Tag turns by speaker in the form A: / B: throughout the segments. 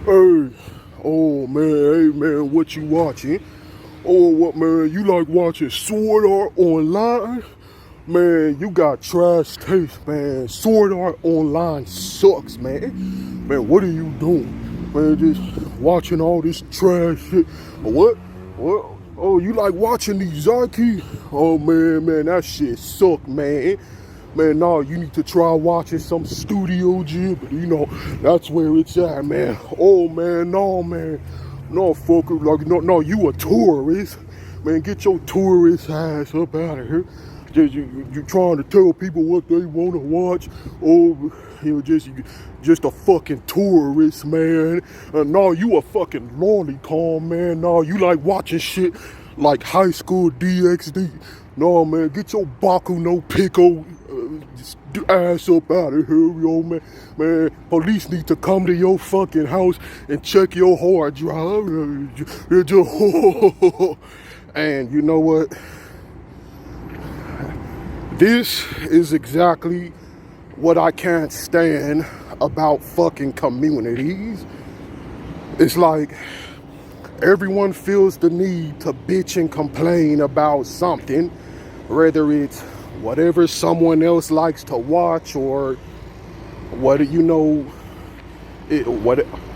A: Hey, oh man, hey man, what you watching? Oh, what man, you like watching Sword Art Online? Man, you got trash taste, man. Sword Art Online sucks, man. Man, what are you doing? Man, just watching all this trash shit. What? What? Oh, you like watching these Zaki? Oh man, that shit suck, man. Man, no, you need to try watching some Studio Ghibli. That's where it's at, man. Oh, man, no, man. No, fucker, like, no, you a tourist. Man, get your tourist ass up out of here. You trying to tell people what they want to watch. Oh, just a fucking tourist, man. No, you a fucking lolicon, man. No, you like watching shit like High School DxD. No, man, get your Baku no Pico ass up out of here, yo, man. Man, police need to come to your fucking house and check your hard drive. And you know what? This is exactly what I can't stand about fucking communities. It's like everyone feels the need to bitch and complain about something, whether it's whatever someone else likes to watch or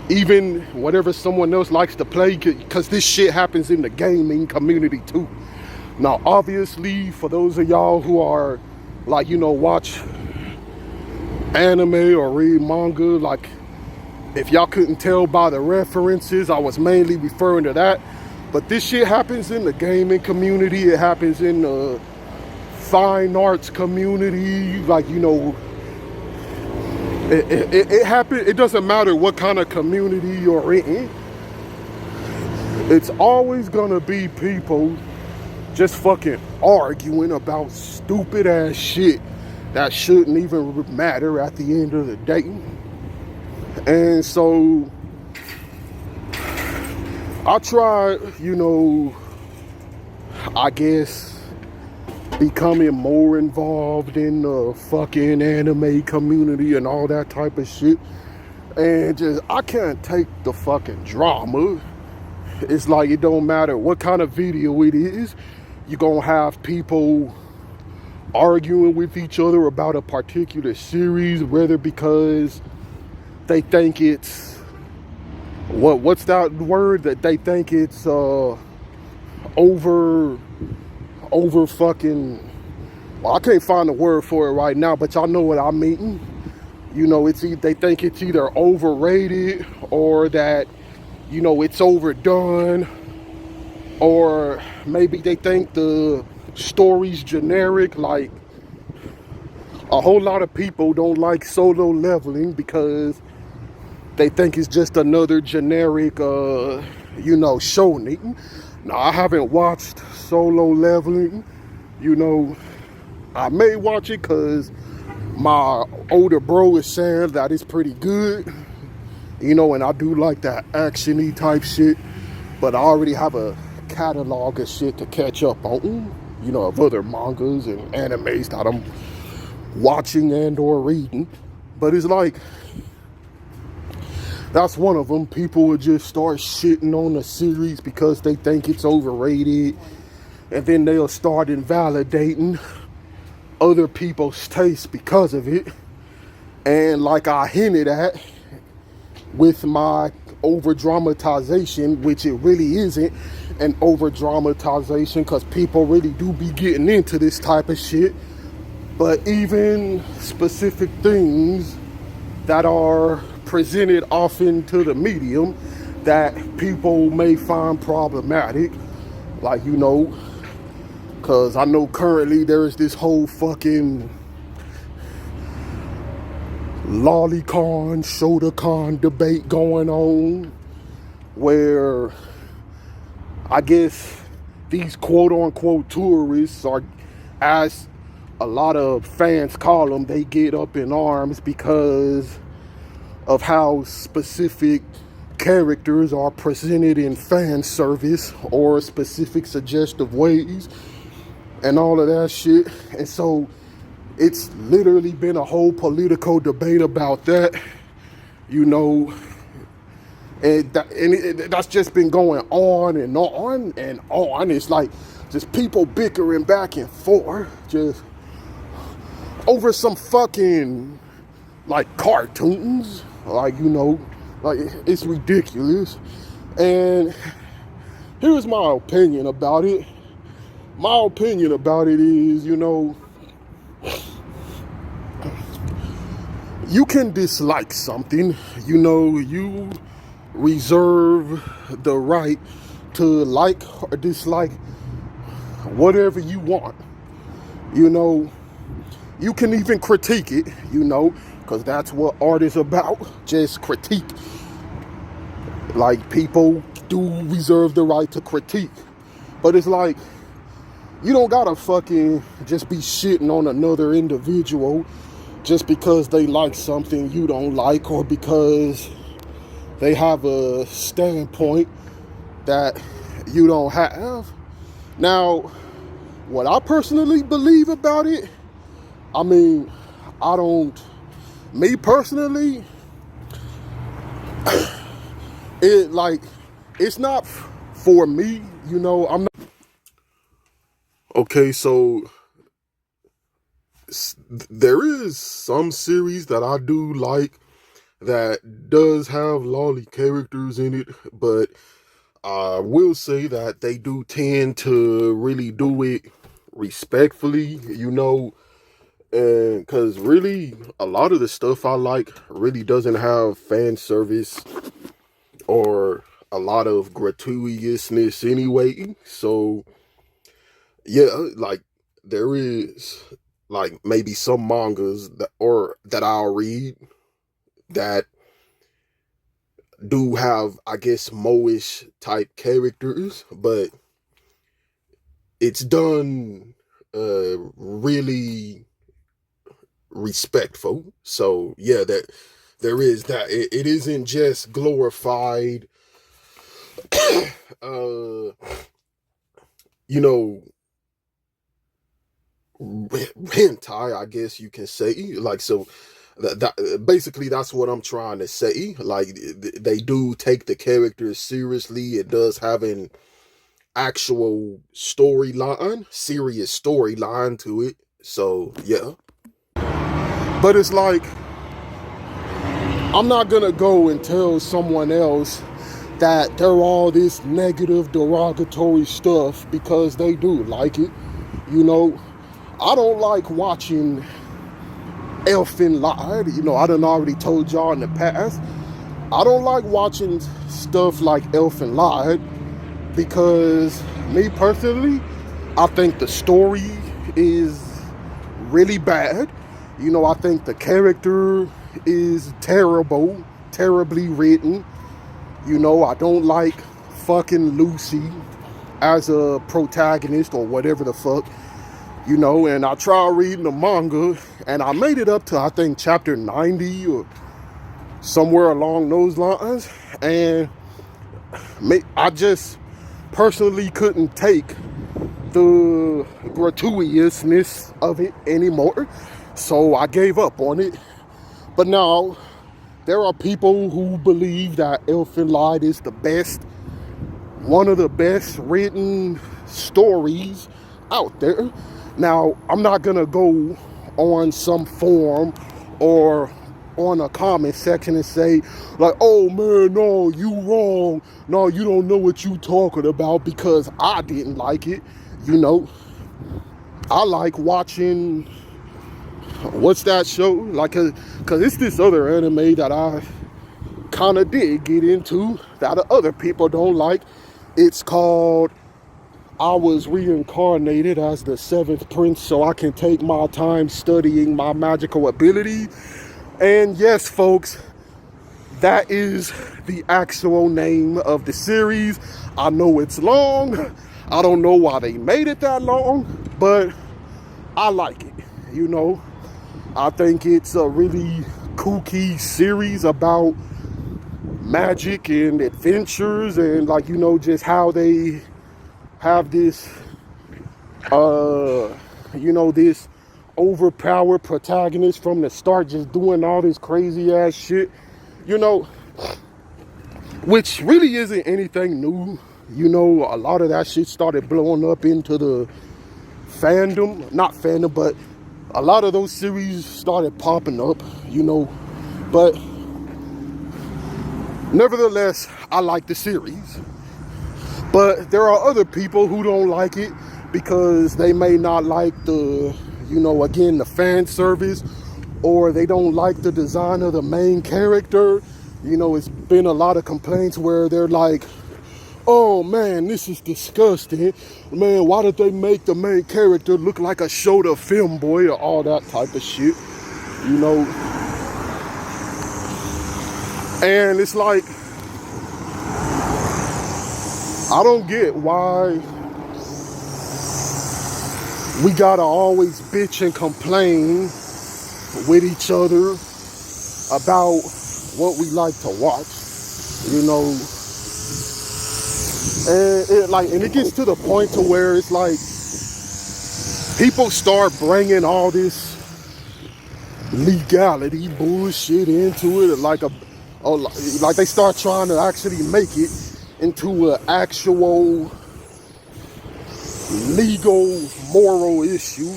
A: even whatever someone else likes to play, because this shit happens in the gaming community too. Now, obviously, for those of y'all who are like, watch anime or read manga, like, if y'all couldn't tell by the references, I was mainly referring to that. But this shit happens in the gaming community. It happens in the fine arts community. Like, it happens. It doesn't matter what kind of community you're in. It's always gonna be people just fucking arguing about stupid ass shit that shouldn't even matter at the end of the day. And so I try, I guess becoming more involved in the fucking anime community and all that type of shit. And I can't take the fucking drama. It's like it don't matter what kind of video it is. You're gonna have people arguing with each other about a particular series, whether because they think it's what's that word that they think it's over fucking, well, I can't find the word for it right now, but y'all know what I mean. They think it's either overrated or that it's overdone, or maybe they think the story's generic. Like, a whole lot of people don't like Solo Leveling because they think it's just another generic, shonen. Now, I haven't watched Solo Leveling. I may watch it because my older bro is saying that it's pretty good. And I do like that action-y type shit. But I already have a catalog of shit to catch up on, of other mangas and animes that I'm watching and or reading. But it's like, that's one of them. People would just start shitting on the series because they think it's overrated, and then they'll start invalidating other people's taste because of it. And like I hinted at with my over dramatization, which it really isn't an over dramatization, because people really do be getting into this type of shit. But even specific things that are presented often to the medium that people may find problematic, like, because I know currently there is this whole fucking lolicon, shotacon debate going on, where I guess these quote-unquote tourists are, as a lot of fans call them, they get up in arms because of how specific characters are presented in fan service or specific suggestive ways and all of that shit. And so it's literally been a whole political debate about that, That's just been going on and on and on. It's like just people bickering back and forth just over some fucking like cartoons, like, you know, like it's ridiculous. And here's my opinion about it. My opinion about it is, you know, you can dislike something, you know, you reserve the right to like or dislike whatever you want. You know, you can even critique it, you know, because that's what art is about, just critique. Like, people do reserve the right to critique. But it's like, you don't gotta fucking just be shitting on another individual just because they like something you don't like, or because they have a standpoint that you don't have. Now, what I personally believe about it, I mean, me personally, it's not for me, you know, I'm not. Okay, so there is some series that I do like that does have lolly characters in it, but I will say that they do tend to really do it respectfully, you know, and because really a lot of the stuff I like really doesn't have fan service or a lot of gratuitousness anyway. So yeah, like there is like maybe some mangas that I'll read that do have, I guess, moish type characters, but it's done really respectful. So yeah, that there is that. It isn't just glorified, uh, you know, hentai, I guess you can say. Like, so that basically that's what I'm trying to say. Like, they do take the characters seriously. It does have an actual storyline, serious storyline to it. So yeah. But it's like, I'm not gonna go and tell someone else that they're all this negative, derogatory stuff because they do like it. You know, I don't like watching Elfin Lied. You know, I done already told y'all in the past. I don't like watching stuff like Elfin Lied because, me personally, I think the story is really bad. You know, I think the character is terrible, terribly written. You know, I don't like fucking Lucy as a protagonist or whatever the fuck. You know, and I tried reading the manga and I made it up to, I think, chapter 90 or somewhere along those lines. And I just personally couldn't take the gratuitousness of it anymore. So I gave up on it. But now, there are people who believe that Elfin Lied is the best, one of the best written stories out there. Now, I'm not gonna go on some forum or on a comment section and say, like, oh man, no, you wrong. No, you don't know what you talking about, because I didn't like it. You know, I like watching, what's that show? Like, cause it's this other anime that I kind of did get into that other people don't like. It's called I Was Reincarnated as the Seventh Prince So I Can Take My Time Studying My Magical Ability. And yes, folks, that is the actual name of the series. I know it's long. I don't know why they made it that long, but I like it. You know, I think it's a really kooky series about magic and adventures, and, like, you know, just how they have this you know, this overpowered protagonist from the start, just doing all this crazy ass shit. You know, which really isn't anything new. You know, a lot of that shit started blowing up into the fandom, not fandom, but a lot of those series started popping up, you know. But nevertheless, I like the series. But there are other people who don't like it because they may not like the, you know, again, the fan service, or they don't like the design of the main character. You know, it's been a lot of complaints where they're like, oh man, this is disgusting. Man, why did they make the main character look like a Shota film boy, or all that type of shit, you know? And it's like, I don't get why we gotta always bitch and complain with each other about what we like to watch, you know. And it gets to the point to where it's like people start bringing all this legality bullshit into it, like they start trying to actually make it into an actual legal moral issue,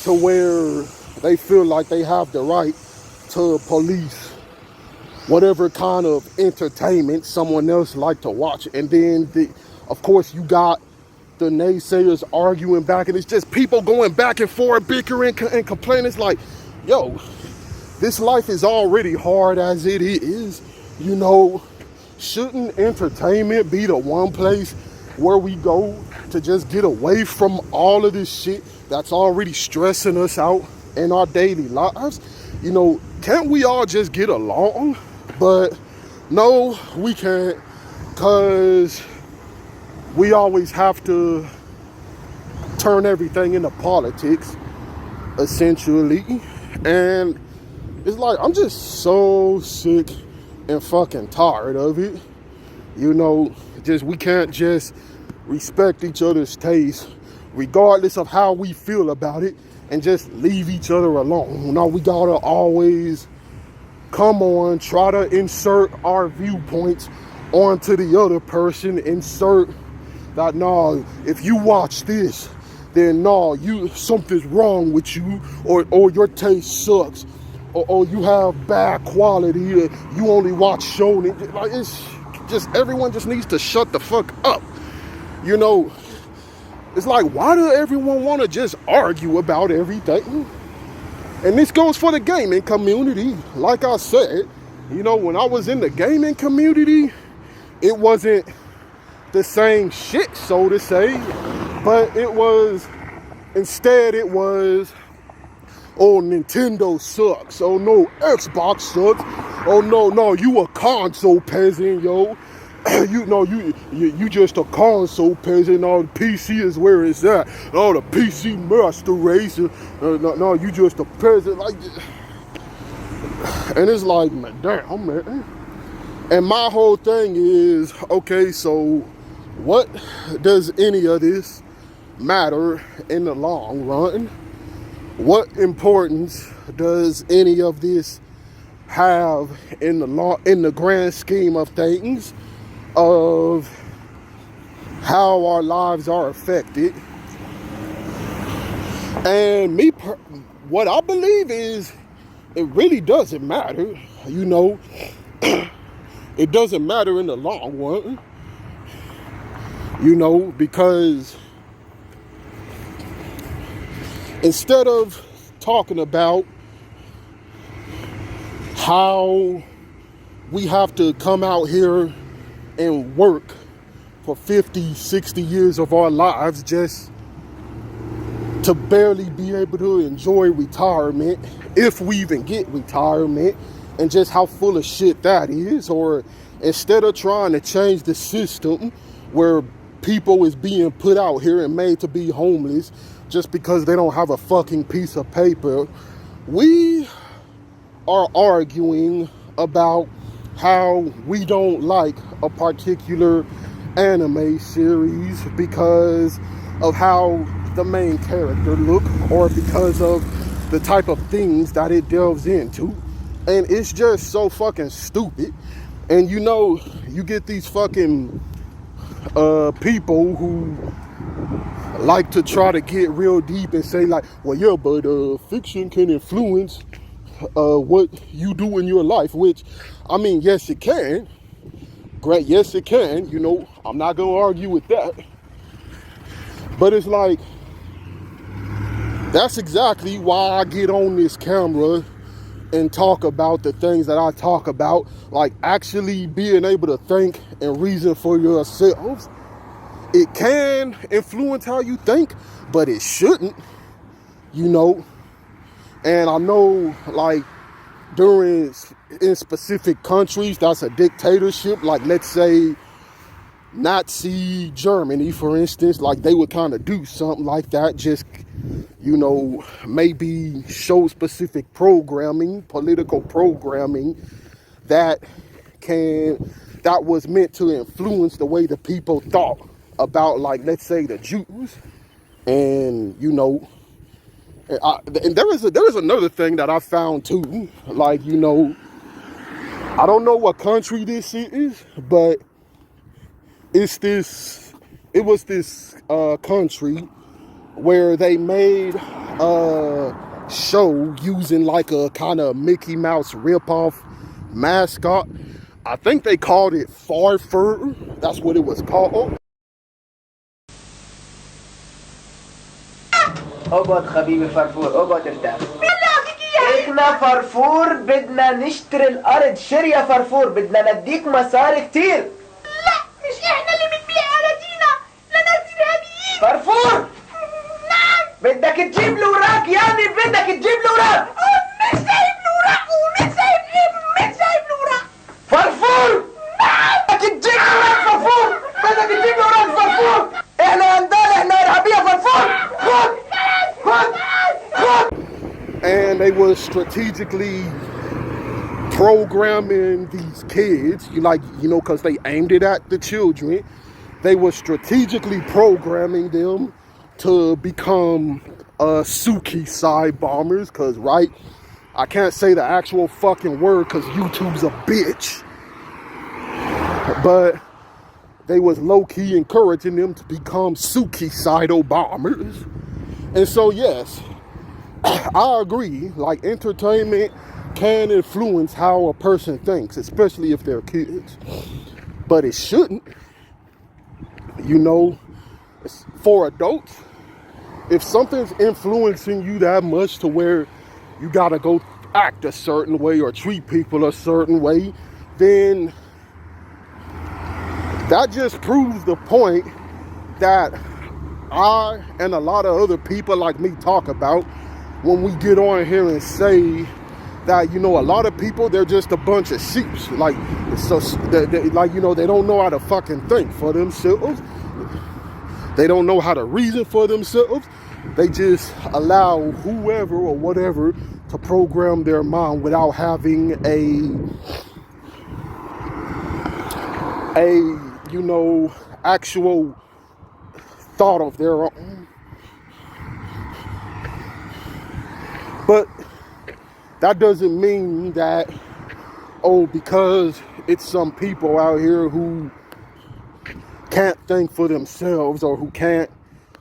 A: to where they feel like they have the right to police whatever kind of entertainment someone else like to watch. And then of course you got the naysayers arguing back, and it's just people going back and forth, bickering and complaining. It's like, yo, this life is already hard as it is, you know. Shouldn't entertainment be the one place where we go to just get away from all of this shit that's already stressing us out in our daily lives? You know, can't we all just get along? But no, we can't, because we always have to turn everything into politics, essentially. And it's like, I'm just so sick and fucking tired of it. You know, we can't just respect each other's taste, regardless of how we feel about it, and just leave each other alone. No, we gotta always come on, try to insert our viewpoints onto the other person, insert that, nah, if you watch this, then nah, something's wrong with you, or your taste sucks, or you have bad quality, you only watch shonen. Like, it's just, everyone just needs to shut the fuck up. You know, it's like, why do everyone want to just argue about everything? And this goes for the gaming community. Like I said, you know, when I was in the gaming community, it wasn't the same shit, so to say, but instead it was, oh, Nintendo sucks. Oh no, Xbox sucks. Oh no, you a console peasant, yo. You just a console peasant. No, the PC is where it's at. Oh, the PC master race. No, you just a peasant. Like, and it's like, man, damn, man. And my whole thing is, okay, so what does any of this matter in the long run? What importance does any of this have in the grand scheme of things, of how our lives are affected? And what I believe is, it really doesn't matter, you know. It doesn't matter in the long run, you know, because instead of talking about how we have to come out here and work for 50, 60 years of our lives just to barely be able to enjoy retirement, if we even get retirement, and just how full of shit that is, or instead of trying to change the system where people is being put out here and made to be homeless just because they don't have a fucking piece of paper, we are arguing about how we don't like a particular anime series because of how the main character look, or because of the type of things that it delves into. And it's just so fucking stupid. And you know, you get these fucking people who like to try to get real deep and say like, well, yeah, but fiction can influence what you do in your life, which, I mean, yes, it can. Great, yes, it can. You know, I'm not going to argue with that. But it's like, that's exactly why I get on this camera and talk about the things that I talk about, like actually being able to think and reason for yourselves. It can influence how you think, but it shouldn't, you know. And I know, like, in specific countries, that's a dictatorship. Like, let's say Nazi Germany, for instance, like they would kind of do something like that, just, you know, maybe show specific programming, political programming that was meant to influence the way the people thought about, like, let's say the Jews. And, you know, and there is another thing that I found too, like, you know, I don't know what country this is, but it was this country where they made a show using like a kind of Mickey Mouse ripoff mascot. I think they called it Farfur. That's what it was called.
B: اقعد حبيبي فرفور اقعد ارتاح احنا فرفور بدنا نشتري الارض شري يا فرفور بدنا نديك مصاري كتير لا مش احنا اللي بنبيع اراضينا لناس ارهابيين فرفور نعم بدك تجيب الوراق يعني بدك تجيب الوراق مش سايب الوراق ومش سايب مش سايب الوراق فرفور نعم بدك تجيب الوراق فرفور بدك تجيب الوراق فرفور احنا عندنا احنا ارهابيه فرفور خد
A: And they were strategically programming these kids, because they aimed it at the children. They were strategically programming them to become Suki bombers, because, right, I can't say the actual fucking word because YouTube's a bitch. But they was low-key encouraging them to become suicidal bombers. And so, yes, I agree, like, entertainment can influence how a person thinks, especially if they're kids. But it shouldn't. You know, for adults, if something's influencing you that much to where you gotta go act a certain way or treat people a certain way, then that just proves the point that I and a lot of other people like me talk about when we get on here and say that, you know, a lot of people, they're just a bunch of sheeps. Like, so, they don't know how to fucking think for themselves. They don't know how to reason for themselves. They just allow whoever or whatever to program their mind without having you know, actual thought of their own. But that doesn't mean that, because it's some people out here who can't think for themselves or who can't,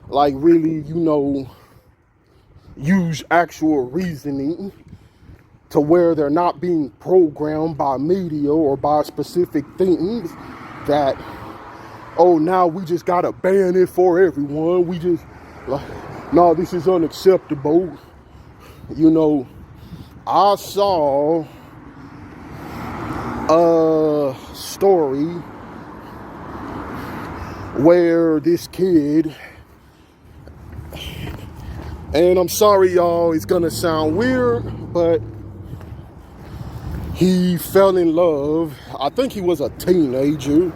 A: like, really, you know, use actual reasoning to where they're not being programmed by media or by specific things, that, now we just gotta ban it for everyone. We just, no, this is unacceptable. You know, I saw a story where this kid, and I'm sorry y'all, it's gonna sound weird, but he fell in love. I think he was a teenager,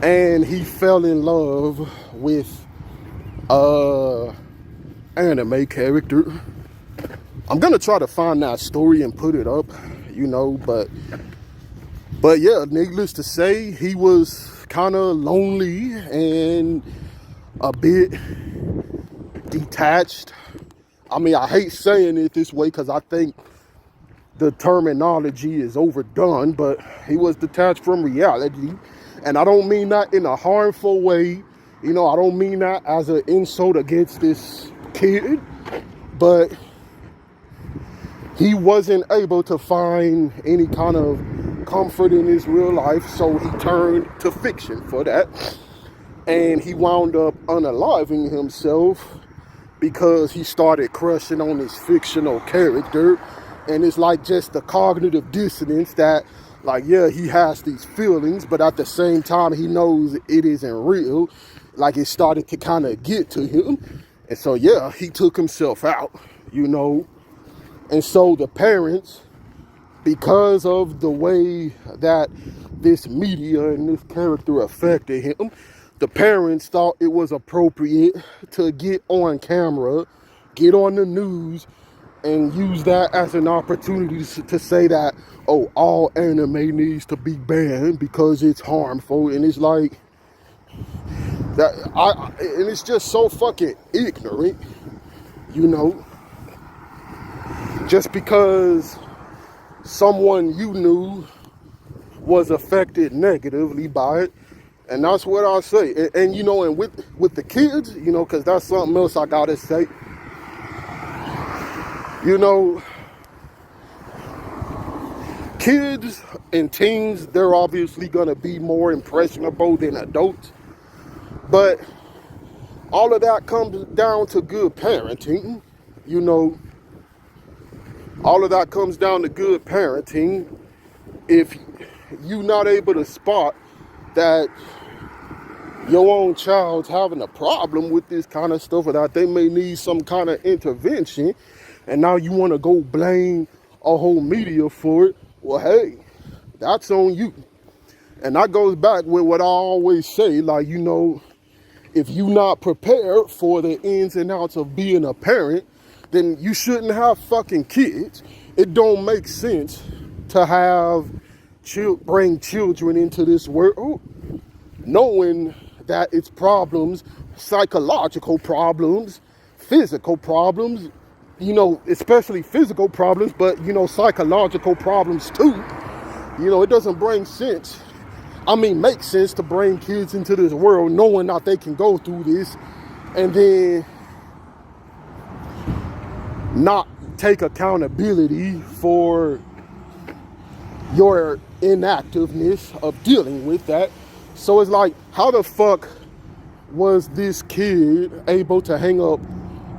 A: and he fell in love with anime character. I'm gonna try to find that story and put it up, you know, but yeah, needless to say, he was kind of lonely and a bit detached. I mean, I hate saying it this way because I think the terminology is overdone, but he was detached from reality. And I don't mean that in a harmful way. You know, I don't mean that as an insult against this kid, but he wasn't able to find any kind of comfort in his real life, so he turned to fiction for that. And he wound up unaliving himself because he started crushing on his fictional character. And it's like just the cognitive dissonance that, like, yeah, he has these feelings, but at the same time, he knows it isn't real. Like, it started to kind of get to him. And so, yeah, he took himself out, you know. And so the parents, because of the way that this media and this character affected him, the parents thought it was appropriate to get on camera, get on the news, and use that as an opportunity to say that, oh, all anime needs to be banned because it's harmful. And it's like that, and it's just so fucking ignorant, you know. Just because someone you knew was affected negatively by it. And that's what I say. And you know, and with the kids, you know, because that's something else I gotta say. You know, kids and teens, they're obviously gonna be more impressionable than adults. But all of that comes down to good parenting, you know. All of that comes down to good parenting. If you're not able to spot that your own child's having a problem with this kind of stuff, or that they may need some kind of intervention, and now you want to go blame a whole media for it, well, hey, that's on you. And that goes back with what I always say, like, you know, if you're not prepared for the ins and outs of being a parent, then you shouldn't have fucking kids. It don't make sense to have bring children into this world knowing that it's problems, psychological problems, physical problems, you know, especially physical problems, but, you know, psychological problems too. You know, it doesn't make sense to bring kids into this world knowing that they can go through this and then not take accountability for your inactiveness of dealing with that. So it's like, how the fuck was this kid able to hang up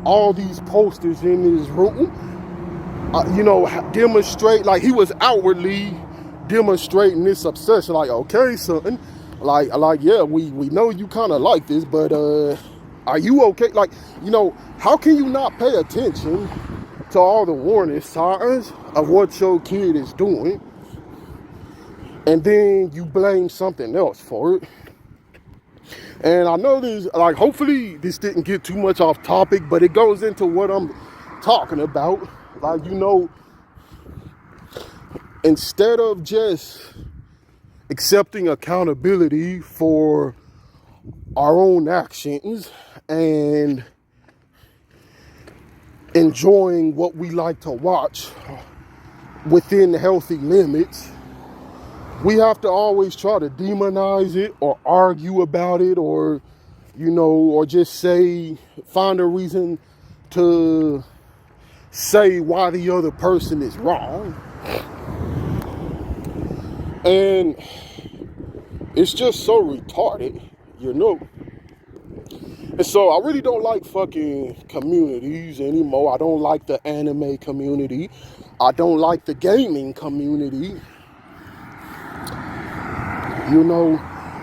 A: all these posters in his room? You know, demonstrate, like, he was outwardly demonstrating this obsession. Like, okay, son, like yeah, we know you kind of like this, but are you okay? Like, you know, how can you not pay attention to all the warning signs of what your kid is doing, and then you blame something else for it? And I know this, like, hopefully this didn't get too much off topic, but it goes into what I'm talking about. Like, you know, instead of just accepting accountability for our own actions and enjoying what we like to watch within healthy limits, we have to always try to demonize it or argue about it, or, you know, or just find a reason to say why the other person is wrong. And it's just so retarded, you know. And so I really don't like fucking communities anymore. I don't like the anime community. I don't like the gaming community. You know,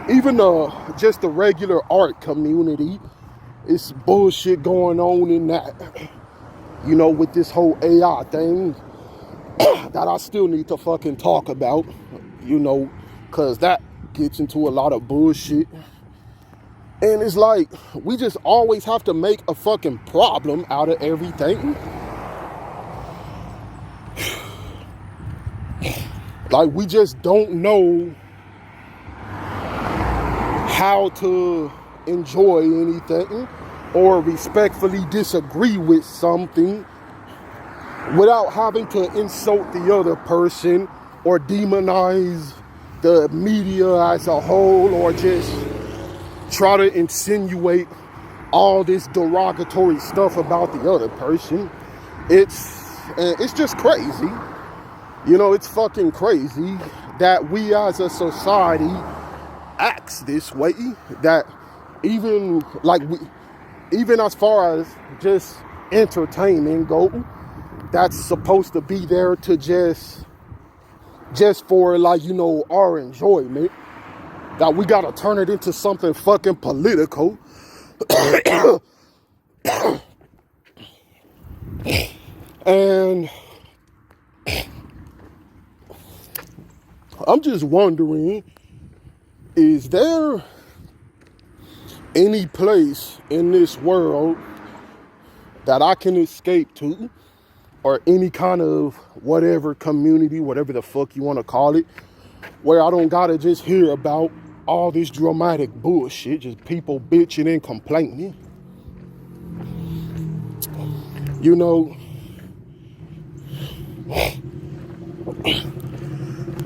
A: even just the regular art community, it's bullshit going on in that. You know, with this whole AI thing that I still need to fucking talk about, you know, because that gets into a lot of bullshit. And it's like, we just always have to make a fucking problem out of everything. Like, we just don't know how to enjoy anything or respectfully disagree with something without having to insult the other person or demonize the media as a whole, or just try to insinuate all this derogatory stuff about the other person. It's just crazy. You know, it's fucking crazy that we as a society acts this way. That even like we, even as far as just entertainment go, that's supposed to be there to just for, like, you know, our enjoyment, that we gotta turn it into something fucking political. And I'm just wondering, is there any place in this world that I can escape to, or any kind of whatever community, whatever the fuck you want to call it, where I don't gotta just hear about all this dramatic bullshit, just people bitching and complaining? You know,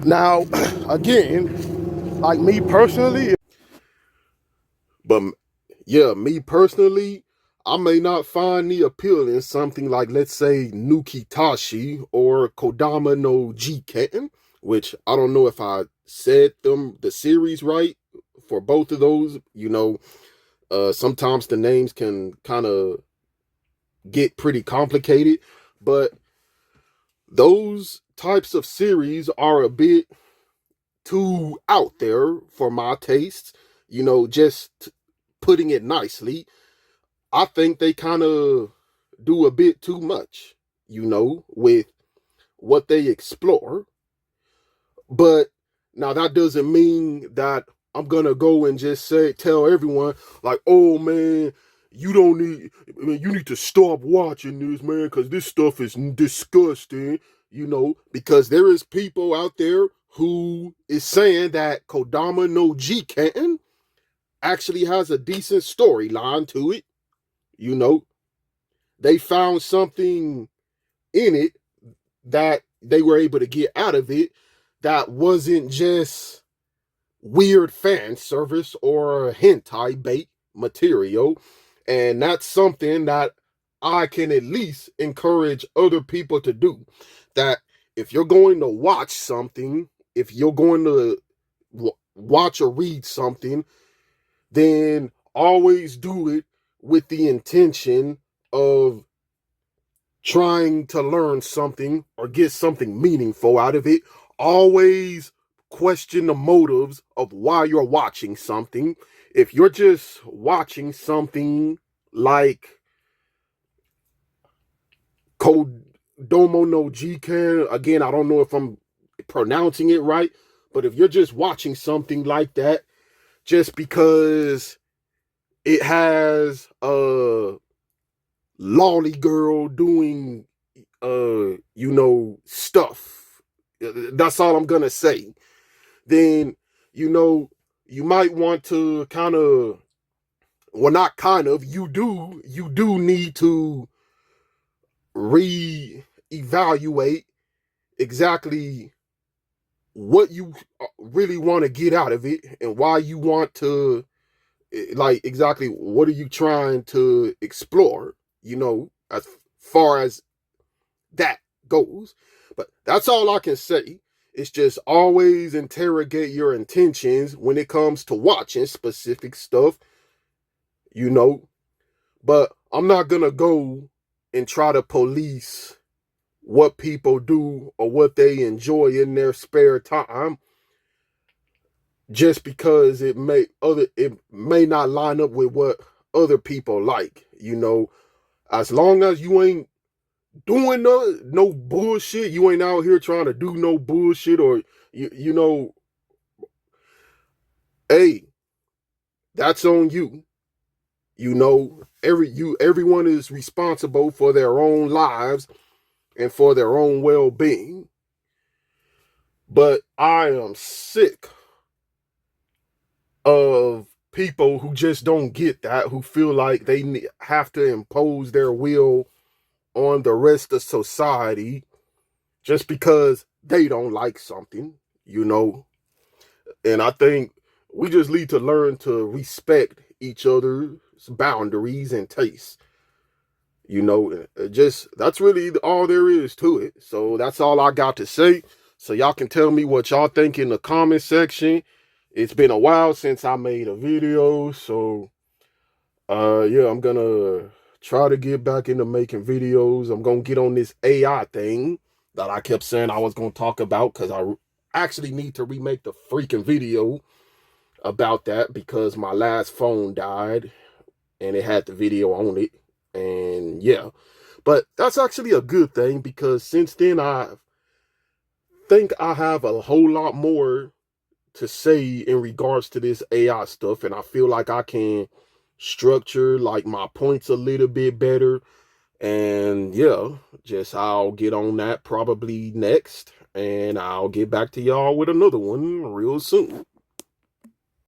A: now, again, like me personally, but yeah, me personally, I may not find the appeal in something like, let's say, Nukitashi or Kodama no Jiken, which I don't know if I said the series right for both of those. You know, sometimes the names can kind of get pretty complicated, but those types of series are a bit too out there for my tastes. You know, just putting it nicely, I think they kind of do a bit too much, you know, with what they explore. But now that doesn't mean that I'm gonna go and just tell everyone, like, oh man, you need to stop watching this, man, because this stuff is disgusting, you know, because there is people out there who is saying that Kodama no Jiken actually has a decent storyline to it, you know. They found something in it that they were able to get out of it that wasn't just weird fan service or hentai bait material. And that's something that I can at least encourage other people to do. That if you're going to watch something, if you're going to watch or read something, then always do it with the intention of trying to learn something or get something meaningful out of it. Always question the motives of why you're watching something. If you're just watching something like Kodomo no Jiken, again, I don't know if I'm pronouncing it right, but if you're just watching something like that just because it has a lolly girl doing you know, stuff, that's all I'm gonna say, then, you know, you might want to kind of, well, not kind of, you do need to re-evaluate exactly what you really want to get out of it, and why you want to, like, exactly what are you trying to explore, you know, as far as that goes. But that's all I can say. It's just always interrogate your intentions when it comes to watching specific stuff, you know. But I'm not gonna go and try to police what people do or what they enjoy in their spare time, just because it may not line up with what other people like, you know. As long as you ain't doing no bullshit, you ain't out here trying to do no bullshit, or you know, hey, that's on you. You know, everyone is responsible for their own lives and for their own well-being. But I am sick of people who just don't get that, who feel like they have to impose their will on the rest of society just because they don't like something, you know. And I think we just need to learn to respect each other's boundaries and tastes. You know, just that's really all there is to it. So that's all I got to say. So y'all can tell me what y'all think in the comment section. It's been a while since I made a video, so yeah, I'm gonna try to get back into making videos. I'm gonna get on this AI thing that I kept saying I was gonna talk about because I actually need to remake the freaking video about that because my last phone died and it had the video on it. And yeah, but that's actually a good thing because since then I think I have a whole lot more to say in regards to this AI stuff, and I feel like I can structure like my points a little bit better. And yeah, just I'll get on that probably next, and I'll get back to y'all with another one real soon.